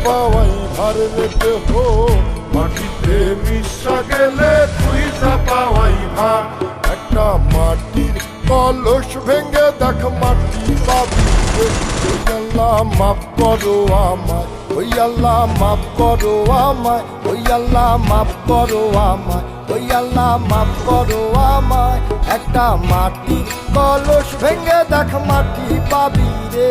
পাওয়াই ভার রেখে হো, মাটিতে মিশা গেলে তুই যা পাওয়াই ভার। একটা মাটির কলস ভেঙে দেখ মাটি পাবি রে। ওই আল্লাহ মাফ করো আমায়, ওই আল্লাহ মাফ করো আমায়, ওই আল্লাহ মাফ করো আমায়, ওই আল্লাহ মাফ করো আমায়। একটা মাটির কলস ভেঙে দেখ মাটি পাবি রে।